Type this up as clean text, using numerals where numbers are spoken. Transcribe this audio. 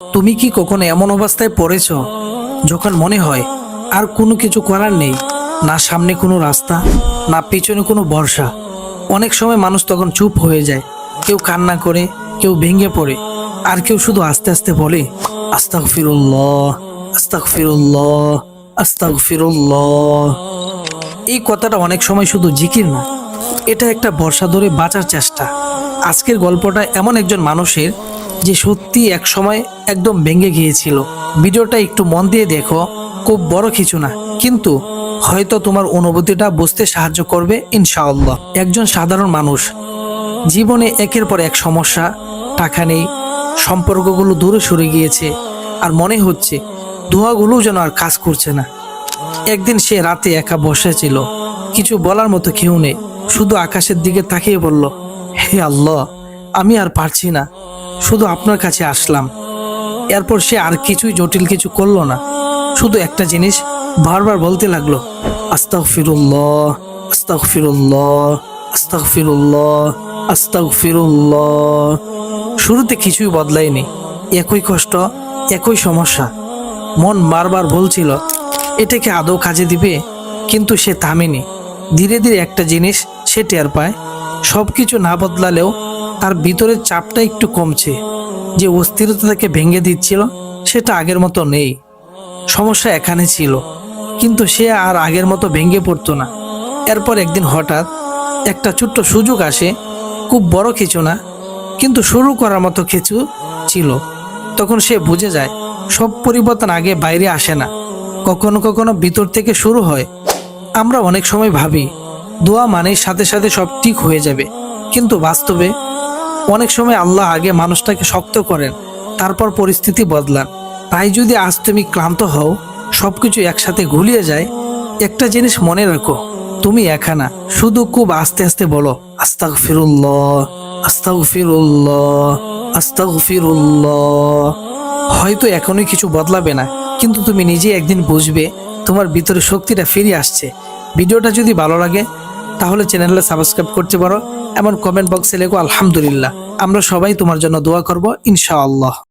তুমি কি কখনো এমন অবস্থায় পড়েছ যখন মনে হয় আর কোনো কিছু করার নেই, না সামনে কোনো রাস্তা, না পেছনে কোনো ভরসা? অনেক সময় মানুষ তখন চুপ হয়ে যায়, কেউ কান্না করে, কেউ ভেঙে পড়ে, আর কেউ শুধু আস্তে আস্তে বলে আস্তাগফিরুল্লাহ, আস্তাগফিরুল্লাহ, আস্তাগফিরুল্লাহ। এই কথাটা অনেক সময় শুধু জিকির না, এটা একটা ভরসা ধরে বাঁচার চেষ্টা। আজকের গল্পটা এমন একজন মানুষের যে সত্যি এক সময় একদম ভেঙে গিয়েছিল। ভিডিওটা একটু মন দিয়ে দেখো, খুব বড় কিছু না, কিন্তু হয়তো তোমার অনুভূতিটা বুঝতে সাহায্য করবে ইনশাআল্লাহ। একজন সাধারণ মানুষ, জীবনে একের পর এক সমস্যা, টাকা নেই, সম্পর্কগুলো দূরে সরে গিয়েছে, আর মনে হচ্ছে দোয়াগুলো যেন আর কাজ করছে না। একদিন সে রাতে একা বসে ছিল, কিছু বলার মতো কেউ নেই, শুধু আকাশের দিকে তাকিয়ে বলল, হে আল্লাহ, আমি আর পারছি না, শুধু আপনার কাছে আসলাম। এরপর সে আর কিছুই জটিল কিছু করলো না, শুধু একটা জিনিস বারবার বলতে লাগলো, আস্তাগফিরুল্লাহ, আস্তাগফিরুল্লাহ, আস্তাগফিরুল্লাহ, আস্তাগফিরুল্লাহ। শুরুতে কিছুই বদলায়নি, একই কষ্ট, একই সমস্যা। মন বারবার বলছিল এটাকে আদৌ কাজে দিবে, কিন্তু সে থামেনি। ধীরে ধীরে একটা জিনিস সে টের পায়, সব কিছু না বদলালেও তার ভিতরের চাপটা একটু কমছে। যে অস্থিরতা তাকে ভেঙে দিচ্ছিল সেটা আগের মতো নেই। সমস্যা এখানে ছিল, কিন্তু সে আর আগের মতো ভেঙে পড়তো না। এরপর একদিন হঠাৎ একটা ছোট্ট সুযোগ আসে, খুব বড় কিছু না, কিন্তু শুরু করার মতো কিছু ছিল। তখন সে বুঝে যায় সব পরিবর্তন আগে বাইরে আসে না, কখনো কখনো ভিতর থেকে শুরু হয়। আমরা অনেক সময় ভাবি দোয়া মানে সাথে সাথে সব ঠিক হয়ে যাবে, কিন্তু বাস্তবে অনেক সময় আল্লাহ আগে মানুষটাকে শক্ত করেন, তারপর পরিস্থিতি বদলান। তাই যদি আজ তুমি ক্লান্ত হও, সবকিছু একসাথে গুলিয়ে যায়, একটা জিনিস মনে রাখো, তুমি একা না। শুধু খুব আস্তে আস্তে বলো, আস্তাগফিরুল্লাহ, আস্তাগফিরুল্লাহ, আস্তাগফিরুল্লাহ। হয়তো এখনই কিছু বদলাবে না, কিন্তু তুমি নিজে একদিন বুঝবে তোমার ভিতরে শক্তিটা ফিরে আসছে। ভিডিওটা যদি ভালো লাগে তাহলে চ্যানেলটা সাবস্ক্রাইব করতে পারো, এমন কমেন্ট বক্সে লেখো আলহামদুলিল্লাহ। আমরা সবাই তোমার জন্য দোয়া করব ইনশাআল্লাহ।